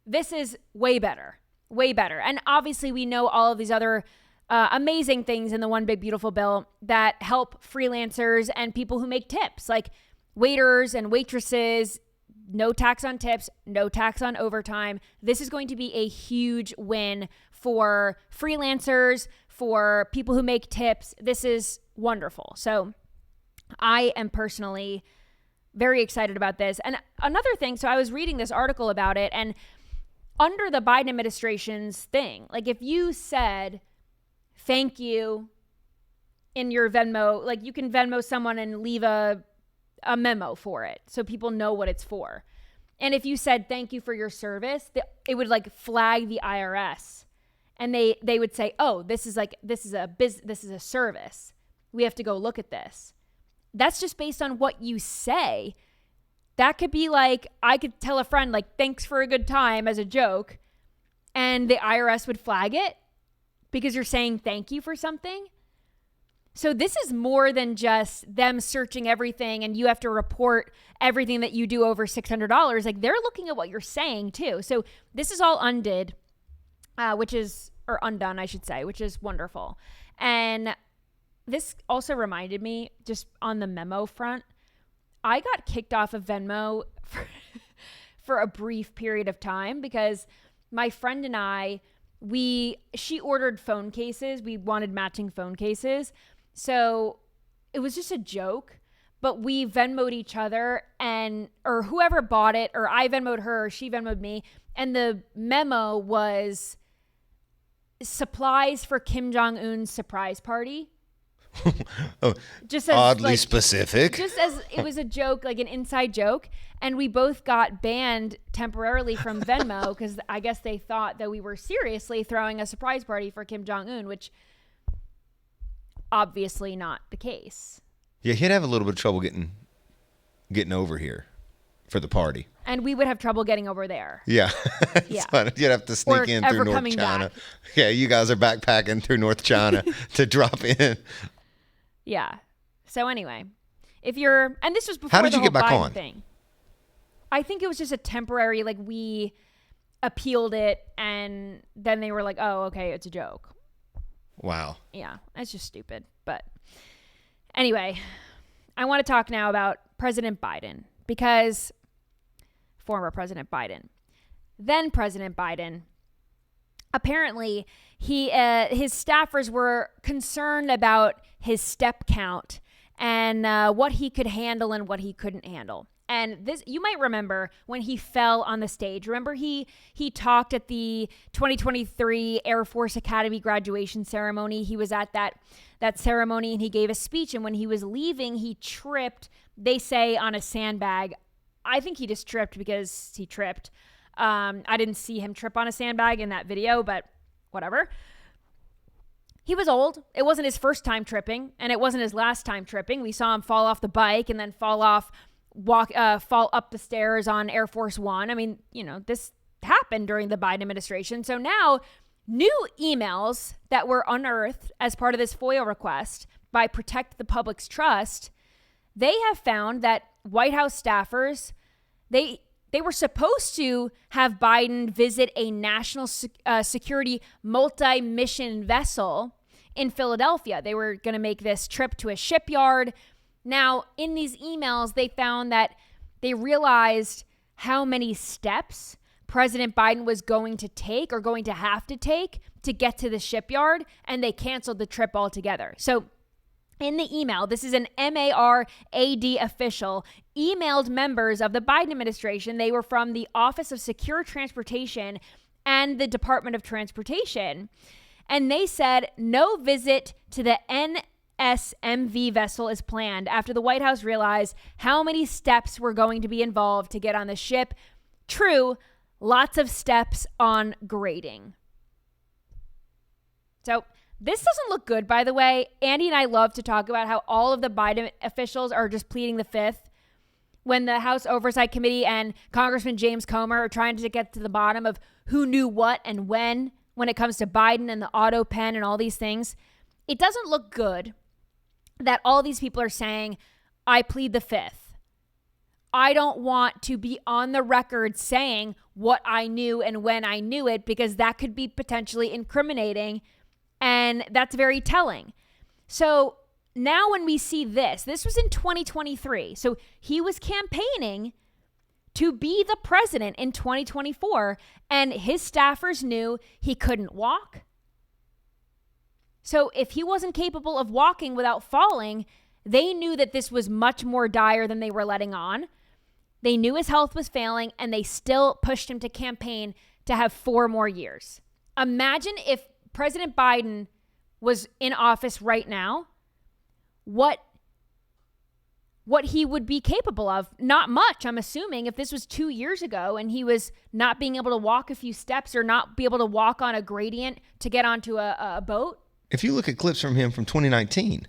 This is way better. And obviously we know all of these other amazing things in the One Big Beautiful Bill that help freelancers and people who make tips, like waiters and waitresses. No tax on tips, no tax on overtime. This is going to be a huge win for freelancers, for people who make tips. This is wonderful. So I am personally very excited about this. And another thing, so I was reading this article about it, and under the Biden administration's thing, like, if you said thank you in your Venmo, like, you can Venmo someone and leave a memo for it so people know what it's for. And if you said thank you for your service, it would, like, flag the IRS, and they would say, oh, this is a service. We have to go look at this. That's just based on what you say. That could be like, I could tell a friend, like, thanks for a good time as a joke, and the IRS would flag it because you're saying thank you for something. So this is more than just them searching everything and you have to report everything that you do over $600. Like, they're looking at what you're saying too. So this is all undone, I should say, which is wonderful. And this also reminded me, just on the memo front, I got kicked off of Venmo for a brief period of time because my friend and I, she ordered phone cases. We wanted matching phone cases. So it was just a joke, but we Venmo'd each other, or whoever bought it, or I Venmo'd her, or she Venmo'd me. And the memo was supplies for Kim Jong-un's surprise party. Just as, oddly specific. Just as it was a joke, like an inside joke. And we both got banned temporarily from Venmo because I guess they thought that we were seriously throwing a surprise party for Kim Jong-un, which obviously not the case. Yeah, he'd have a little bit of trouble getting over here for the party. And we would have trouble getting over there. Yeah. Yeah. You'd have to sneak in through North China. Back. Yeah, you guys are backpacking through North China to drop in. Yeah. So anyway, and this was before the whole Biden thing. I think it was just a temporary, like, we appealed it and then they were like, oh, okay, it's a joke. Wow. Yeah, that's just stupid. But anyway, I want to talk now about President Biden, because former President Biden, then President Biden, apparently his staffers were concerned about his step count and what he could handle and what he couldn't handle. And this, you might remember when he fell on the stage. Remember he talked at the 2023 Air Force Academy graduation ceremony. He was at that ceremony and he gave a speech. And when he was leaving, he tripped, they say, on a sandbag. I think he just tripped because he tripped. I didn't see him trip on a sandbag in that video, but whatever. He was old. It wasn't his first time tripping, and it wasn't his last time tripping. We saw him fall off the bike and then fall up the stairs on Air Force One. I mean, this happened during the Biden administration. So now new emails that were unearthed as part of this FOIA request by Protect the Public's Trust, they have found that White House staffers, they were supposed to have Biden visit a national security multi-mission vessel in Philadelphia. They were going to make this trip to a shipyard. Now, in these emails, they found that they realized how many steps President Biden was going to take or going to have to take to get to the shipyard, and they canceled the trip altogether. So in the email, this is an MARAD official, emailed members of the Biden administration. They were from the Office of Secure Transportation and the Department of Transportation. And they said no visit to the NSMV vessel is planned after the White House realized how many steps were going to be involved to get on the ship. True, lots of steps on grading. So this doesn't look good, by the way. Andy and I love to talk about how all of the Biden officials are just pleading the fifth when the House Oversight Committee and Congressman James Comer are trying to get to the bottom of who knew what and when it comes to Biden and the auto pen and all these things. It doesn't look good that all these people are saying, I plead the fifth. I don't want to be on the record saying what I knew and when I knew it, because that could be potentially incriminating. And that's very telling. So now when we see this was in 2023. So he was campaigning to be the president in 2024, and his staffers knew he couldn't walk. So if he wasn't capable of walking without falling, they knew that this was much more dire than they were letting on. They knew his health was failing, and they still pushed him to campaign to have 4 more years. Imagine if President Biden was in office right now, what he would be capable of. Not much, I'm assuming, if this was 2 years ago and he was not being able to walk a few steps or not be able to walk on a gradient to get onto a boat. If you look at clips from him from 2019,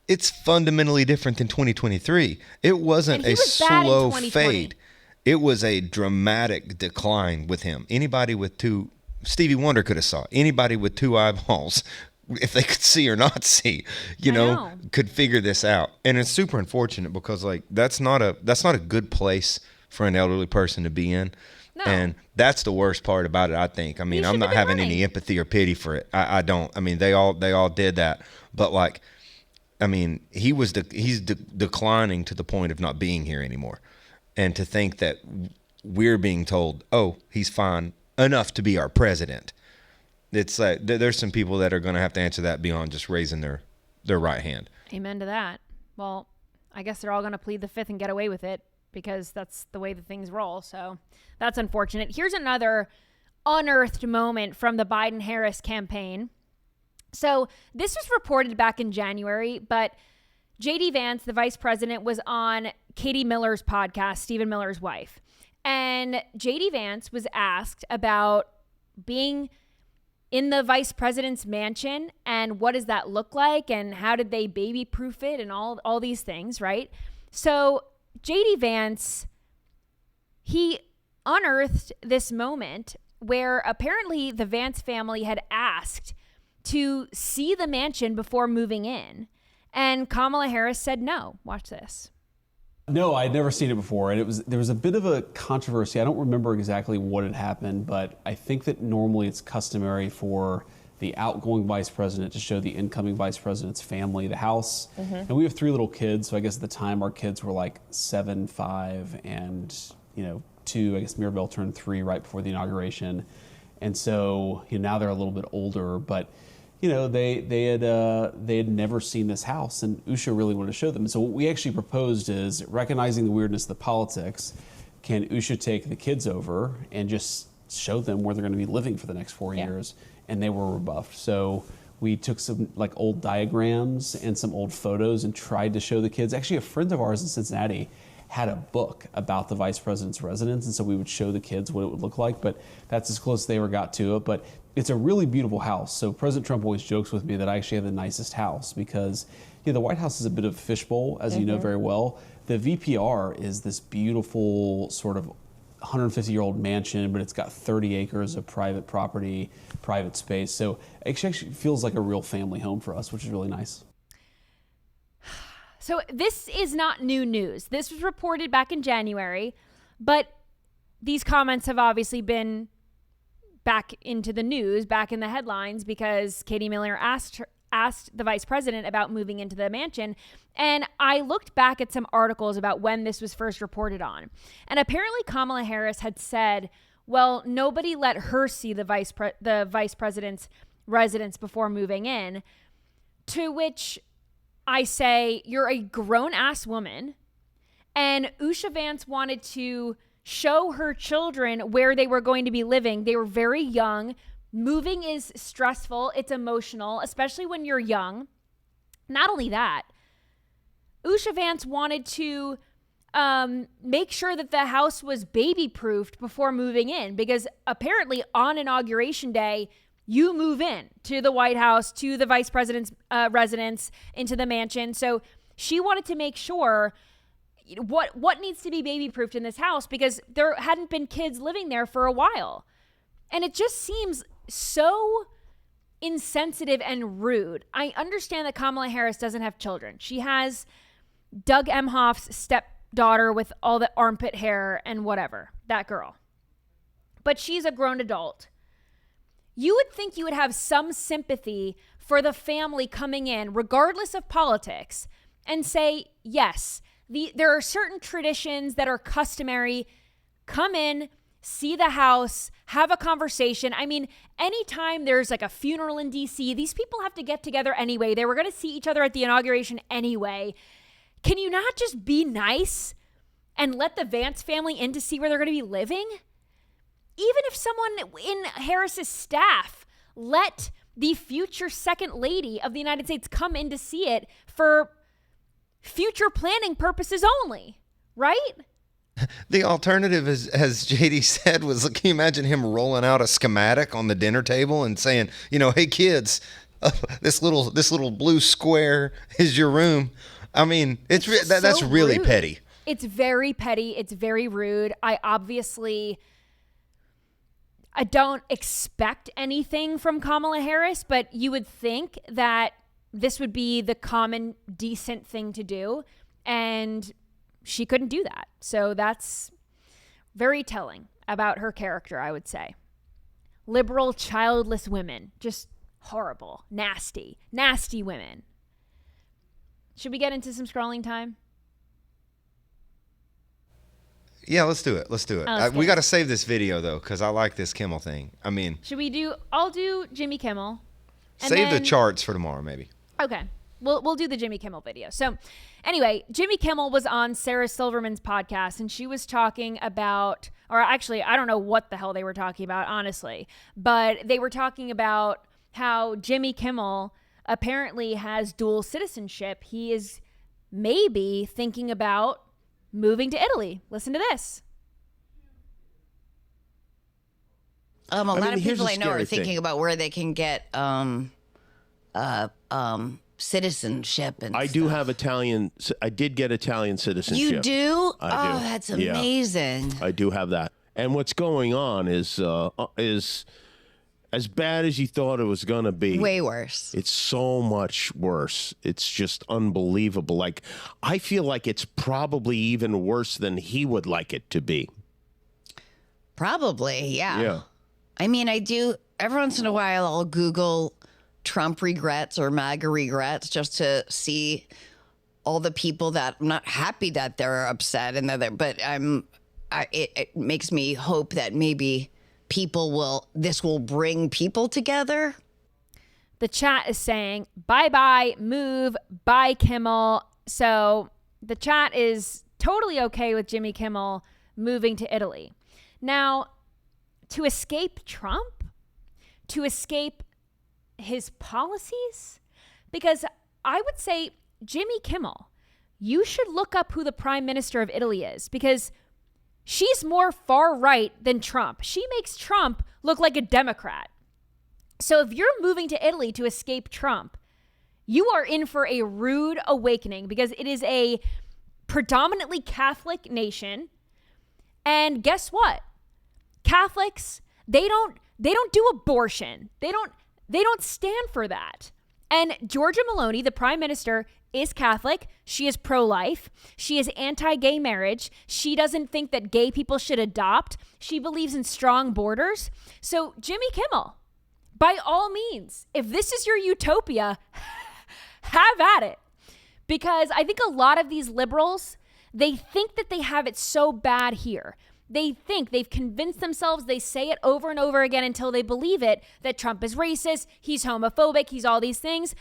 it's fundamentally different than 2023. It wasn't a slow fade. It was a dramatic decline with him. Anybody with Stevie Wonder could have saw. Anybody with 2 eyeballs, if they could see or not see, could figure this out. And it's super unfortunate because that's not a good place for an elderly person to be in. No. And that's the worst part about it, I think. I mean, I'm not having any empathy or pity for it. I don't. I mean, they all did that. But he's declining to the point of not being here anymore. And to think that we're being told, oh, he's fine enough to be our president. It's like there's some people that are going to have to answer that beyond just raising their right hand. Amen to that. Well, I guess they're all going to plead the fifth and get away with it because that's the way the things roll. So that's unfortunate. Here's another unearthed moment from the Biden-Harris campaign. So this was reported back in January, but J.D. Vance, the vice president, was on Katie Miller's podcast, Stephen Miller's wife. And J.D. Vance was asked about being in the vice president's mansion and what does that look like and how did they baby-proof it and all these things, right? So J.D. Vance, he unearthed this moment where apparently the Vance family had asked to see the mansion before moving in. And Kamala Harris said no. Watch this. No, I'd never seen it before, and there was a bit of a controversy. I don't remember exactly what had happened, but I think that normally it's customary for the outgoing vice president to show the incoming vice president's family, the house. And we have 3 little kids, so I guess at the time our kids were like 7, 5, and 2. I guess Mirabelle turned 3 right before the inauguration, and so now they're a little bit older, but they had never seen this house, and Usha really wanted to show them. So what we actually proposed is, recognizing the weirdness of the politics, can Usha take the kids over and just show them where they're going to be living for the next 4 years? And they were rebuffed. So we took some old diagrams and some old photos and tried to show the kids. Actually, a friend of ours in Cincinnati had a book about the vice president's residence, and so we would show the kids what it would look like, but that's as close as they ever got to it. But it's a really beautiful house. So President Trump always jokes with me that I actually have the nicest house because the White House is a bit of a fishbowl, as you know very well. The VPR is this beautiful sort of 150-year-old mansion, but it's got 30 acres of private property, private space. So it actually feels like a real family home for us, which is really nice. So this is not new news. This was reported back in January, but these comments have obviously been back into the news, back in the headlines, because Katie Miller asked the vice president about moving into the mansion. And I looked back at some articles about when this was first reported on. And apparently Kamala Harris had said, well, nobody let her see the vice president's residence before moving in. To which I say, you're a grown-ass woman. And Usha Vance wanted to show her children where they were going to be living. They were very young. Moving is stressful. It's emotional, especially when you're young. Not only that, Usha Vance wanted to make sure that the house was baby-proofed before moving in, because apparently on Inauguration Day, you move in to the White House, to the vice president's residence, into the mansion. So she wanted to make sure what needs to be baby-proofed in this house, because there hadn't been kids living there for a while. And it just seems so insensitive and rude. I understand that Kamala Harris doesn't have children. She has Doug Emhoff's stepdaughter with all the armpit hair and whatever, that girl. But she's a grown adult. You would think you would have some sympathy for the family coming in, regardless of politics, and say, yes, there are certain traditions that are customary. Come in, see the house, have a conversation. I mean, anytime there's like a funeral in DC, these people have to get together anyway. They were going to see each other at the inauguration anyway. Can you not just be nice and let the Vance family in to see where they're going to be living? Even if someone in Harris's staff let the future second lady of the United States come in to see it for future planning purposes only, right? The alternative, as JD said, was, can you imagine him rolling out a schematic on the dinner table and saying, hey kids, this little blue square is your room. I mean, that's so really rude. Petty. It's very petty. It's very rude. I don't expect anything from Kamala Harris, but you would think that this would be the common, decent thing to do. And she couldn't do that. So that's very telling about her character, I would say. Liberal, childless women. Just horrible. Nasty. Nasty women. Should we get into some scrolling time? Yeah, let's do it. We got to save this video, though, because I like this Kimmel thing. I mean, I'll do Jimmy Kimmel. Save the charts for tomorrow, maybe. Okay. We'll do the Jimmy Kimmel video. So anyway, Jimmy Kimmel was on Sarah Silverman's podcast, and she was talking about, or actually, I don't know what the hell they were talking about, honestly, but they were talking about how Jimmy Kimmel apparently has dual citizenship. He is maybe thinking about moving to Italy. Listen to this. A lot of people I know are thinking about where they can get citizenship and I do have Italian. I did get Italian citizenship. You do? I do. That's amazing. Yeah, I do have that. And what's going on is as bad as you thought it was going to be. Way worse. It's so much worse. It's just unbelievable. Like, I feel like it's probably even worse than he would like it to be. Probably, yeah. Yeah. I mean, I do every once in a while I'll Google Trump regrets or MAGA regrets just to see all the people that I'm not happy that they're upset and but it makes me hope that maybe this will bring people together. The chat is saying, bye-bye, move, bye, Kimmel. So the chat is totally okay with Jimmy Kimmel moving to Italy. Now, to escape Trump? To escape his policies? Because I would say, Jimmy Kimmel, you should look up who the Prime Minister of Italy is, because she's more far right than Trump. She makes Trump look like a Democrat. So if you're moving to Italy to escape Trump, you are in for a rude awakening, because it is a predominantly Catholic nation. And guess what? Catholics, they don't do abortion. They don't stand for that. And Giorgia Meloni, the prime minister, is Catholic. She is pro-life. She is anti-gay marriage. She doesn't think that gay people should adopt. She believes in strong borders. So Jimmy Kimmel, by all means, if this is your utopia, have at it. Because I think a lot of these liberals, they think that they have it so bad here. They think they've convinced themselves, they say it over and over again until they believe it, that Trump is racist, he's homophobic, he's all these things.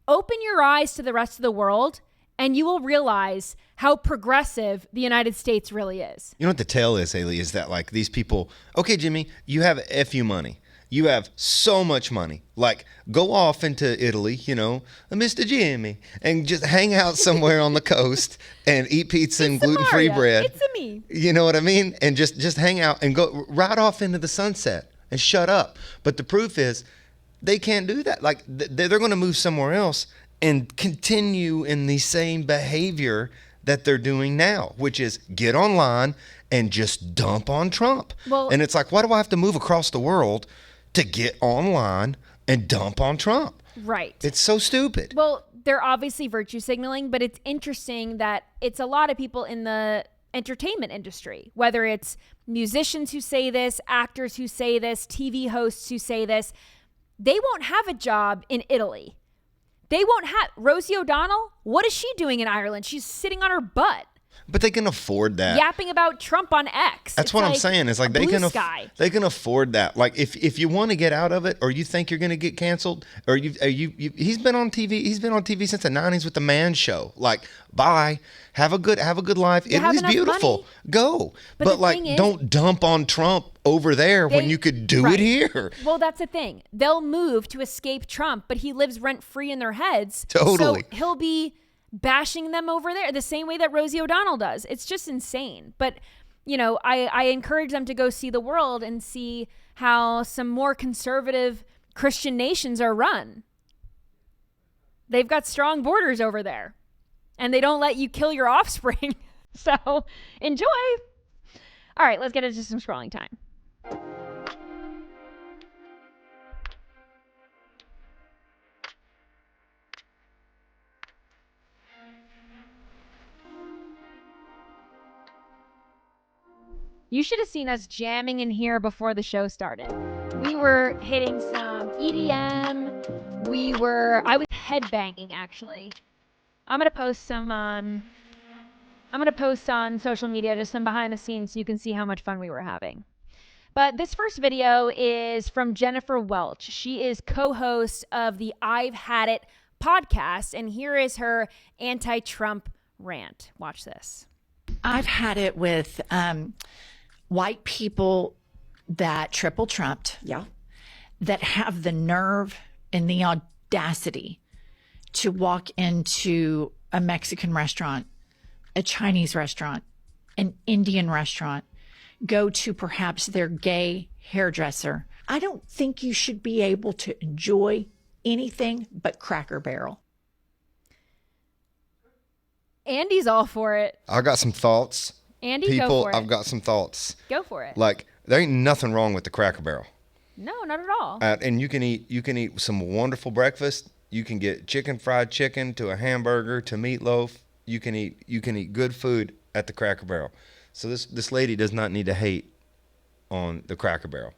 Open your eyes to the rest of the world and you will realize how progressive the United States really is. You know what the tale is, Haley, is that like these people, okay, Jimmy, you have FU money. You have so much money. Like, go off into Italy, Mr. Jimmy, and just hang out somewhere on the coast and eat pizza and gluten-free bread. It's a me. You know what I mean? And just hang out and go right off into the sunset and shut up. But the proof is they can't do that. Like, they're going to move somewhere else and continue in the same behavior that they're doing now, which is get online and just dump on Trump. Well, and it's like, why do I have to move across the world to get online and dump on Trump? Right. It's so stupid. Well, they're obviously virtue signaling, but it's interesting that it's a lot of people in the entertainment industry, whether it's musicians who say this, actors who say this, TV hosts who say this. They won't have a job in Italy. They won't have Rosie O'Donnell. What is she doing in Ireland? She's sitting on her butt. But they can afford that. Yapping about Trump on X. That's what I'm saying. It's like they can afford that. Like if you want to get out of it, or you think you're going to get canceled, or he's been on TV. He's been on TV since the '90s with the Man Show. Like, bye, have a good life. Italy's beautiful. Money. Go, but like, don't dump on Trump over there when you could do it here. Well, that's the thing. They'll move to escape Trump, but he lives rent free in their heads. Totally. So he'll be bashing them over there the same way that Rosie O'Donnell does. It's just insane. But, I encourage them to go see the world and see how some more conservative Christian nations are run. They've got strong borders over there and they don't let you kill your offspring. So enjoy. All right, let's get into some scrolling time. You should have seen us jamming in here before the show started. We were hitting some EDM. I was headbanging, actually. I'm going to post on social media just some behind the scenes so you can see how much fun we were having. But this first video is from Jennifer Welch. She is co-host of the I've Had It podcast, and here is her anti-Trump rant. Watch this. I've had it with white people that triple trumped, that have the nerve and the audacity to walk into a Mexican restaurant, a Chinese restaurant, an Indian restaurant, go to perhaps their gay hairdresser. I don't think you should be able to enjoy anything but Cracker Barrel. Andy's all for it. I got some thoughts. Andy, go for it. I've got some thoughts. Go for it. Like, there ain't nothing wrong with the Cracker Barrel. No, not at all. And you can eat some wonderful breakfast. You can get fried chicken to a hamburger to meatloaf. You can eat good food at the Cracker Barrel. So this lady does not need to hate on the Cracker Barrel.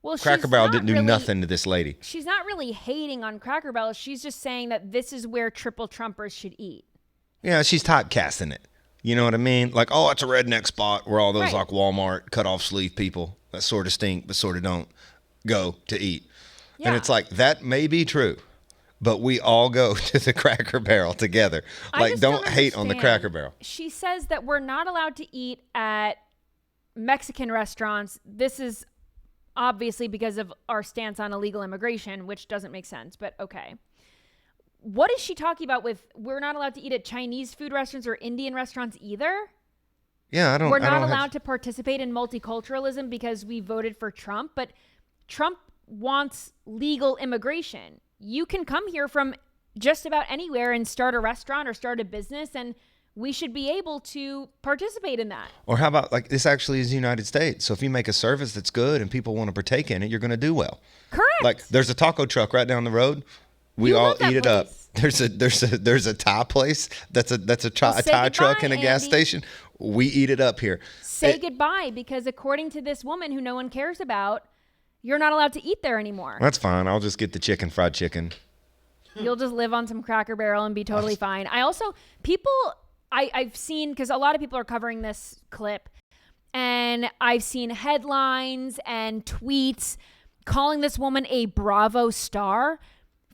Well, Cracker she's Barrel not didn't do really- nothing to this lady. She's not really hating on Cracker Barrel. She's just saying that this is where triple Trumpers should eat. Yeah, she's typecasting it. You know what I mean? Like, oh, it's a redneck spot where all those Right. like Walmart cut off sleeve people that sort of stink but sort of don't go to eat. And Yeah. it's like, that may be true, but we all go to the Cracker Barrel together. I Like, just don't hate on the understand. Cracker Barrel. She says that we're not allowed to eat at Mexican restaurants. This is obviously because of our stance on illegal immigration, which doesn't make sense, but okay. What is she talking about with we're not allowed to eat at Chinese food restaurants or Indian restaurants either? Yeah, I don't. We're I not don't have- allowed to participate in multiculturalism because we voted for Trump, but Trump wants legal immigration. You can come here from just about anywhere and start a restaurant or start a business, and we should be able to participate in that. Or how about, like, this actually is the United States. So if you make a service that's good and people want to partake in it, you're going to do well. Correct. Like, there's a taco truck right down the road. We You all love that eat it up. There's a Thai place that's a Well, a say Thai truck goodbye, in a gas Andy. station. We eat it up here. Say goodbye, because according to this woman who no one cares about, you're not allowed to eat there anymore. That's fine. I'll just get the fried chicken. You'll just live on some Cracker Barrel and be totally fine. I also, I've seen, because a lot of people are covering this clip, and I've seen headlines and tweets calling this woman a Bravo star.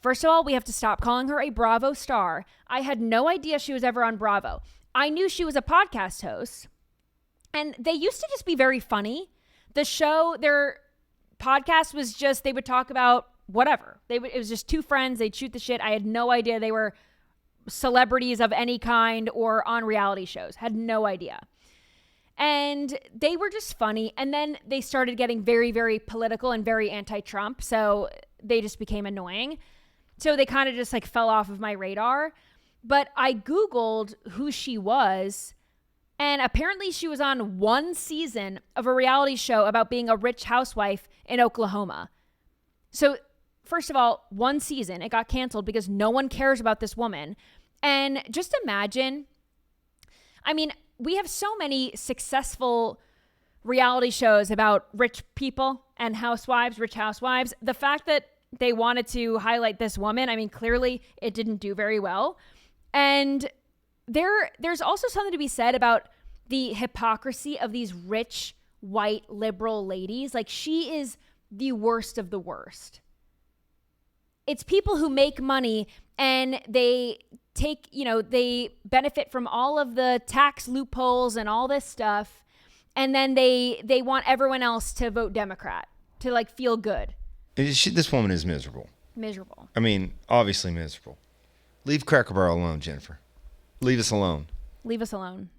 First of all, we have to stop calling her a Bravo star. I had no idea she was ever on Bravo. I knew she was a podcast host, and they used to just be very funny. The show, their podcast was just, they would talk about whatever. It was just two friends. They'd shoot the shit. I had no idea they were celebrities of any kind or on reality shows. Had no idea. And they were just funny. And then they started getting very, very political and very anti-Trump. So they just became annoying. So they kind of just like fell off of my radar. But I Googled who she was. And apparently she was on one season of a reality show about being a rich housewife in Oklahoma. So first of all, one season, it got canceled because no one cares about this woman. And just imagine, I mean, we have so many successful reality shows about rich people and housewives, rich housewives. The fact that they wanted to highlight this woman, I mean, clearly it didn't do very well. And there's also something to be said about the hypocrisy of these rich, white, liberal ladies. Like, she is the worst of the worst. It's people who make money and they take, they benefit from all of the tax loopholes and all this stuff. And then they want everyone else to vote Democrat, to like feel good. This woman is miserable. Miserable. I mean, obviously miserable. Leave Cracker Barrel alone, Jennifer. Leave us alone. Leave us alone.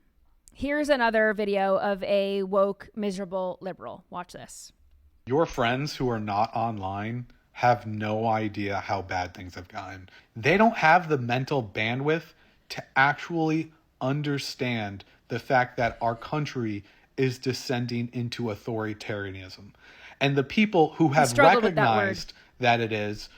Here's another video of a woke, miserable liberal. Watch this. Your friends who are not online have no idea how bad things have gotten. They don't have the mental bandwidth to actually understand the fact that our country is descending into authoritarianism. And the people who have recognized that it is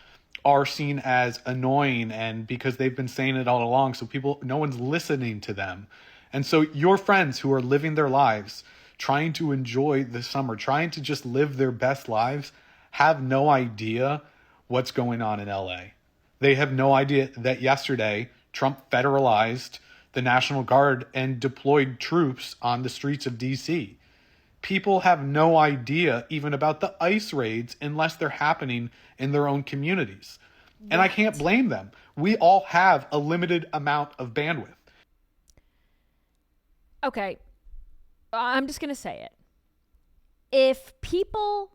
are seen as annoying, and because they've been saying it all along, so no one's listening to them. And so your friends who are living their lives, trying to enjoy the summer, trying to just live their best lives, have no idea what's going on in LA. They have no idea that yesterday Trump federalized the National Guard and deployed troops on the streets of DC. People have no idea even about the ICE raids unless they're happening in their own communities. And I can't blame them. We all have a limited amount of bandwidth. Okay, I'm just going to say it. If people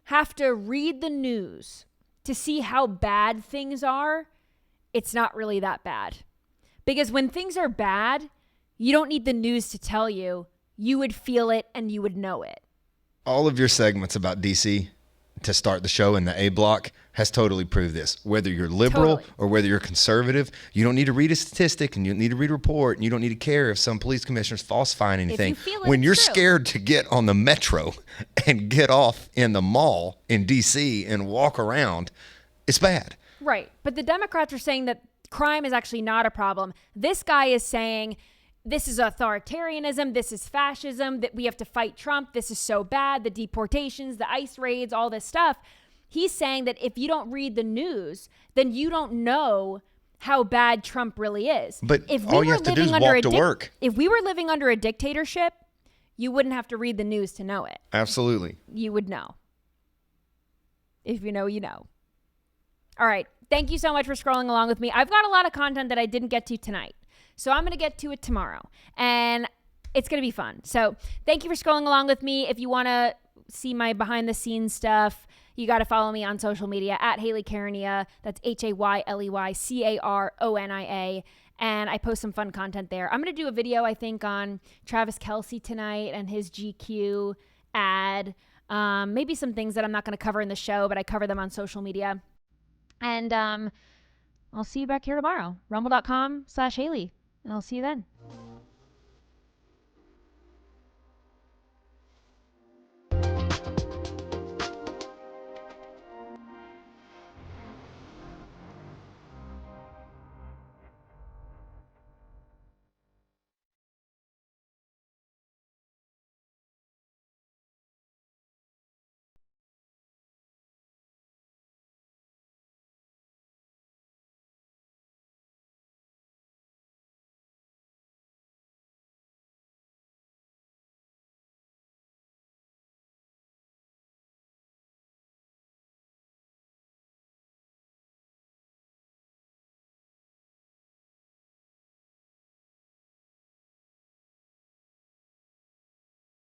have to read the news to see how bad things are, it's not really that bad. Because when things are bad, you don't need the news to tell you. You would feel it and you would know it. All of your segments about DC to start the show in the A block has totally proved this. Whether you're liberal or whether you're conservative, you don't need to read a statistic and you don't need to read a report and you don't need to care if some police commissioner's falsifying anything. If you feel it, when you're it's true. scared to get on the metro and get off in the mall in DC and walk around, it's bad. Right. But the Democrats are saying that crime is actually not a problem. This guy is saying this is authoritarianism, this is fascism, that we have to fight Trump, this is so bad, the deportations, the ICE raids, all this stuff. He's saying that if you don't read the news, then you don't know how bad Trump really is. But all you have to do is walk to work. If we were living under a dictatorship, you wouldn't have to read the news to know it. Absolutely. You would know. If you know, you know. All right. Thank you so much for scrolling along with me. I've got a lot of content that I didn't get to tonight, so I'm going to get to it tomorrow, and it's going to be fun. So thank you for scrolling along with me. If you want to see my behind the scenes stuff, you got to follow me on social media at Haley Carania. That's HAYLEYCARONIA. And I post some fun content there. I'm going to do a video, I think, on Travis Kelce tonight and his GQ ad. Maybe some things that I'm not going to cover in the show, but I cover them on social media. And I'll see you back here tomorrow. Rumble.com/Haley. And I'll see you then.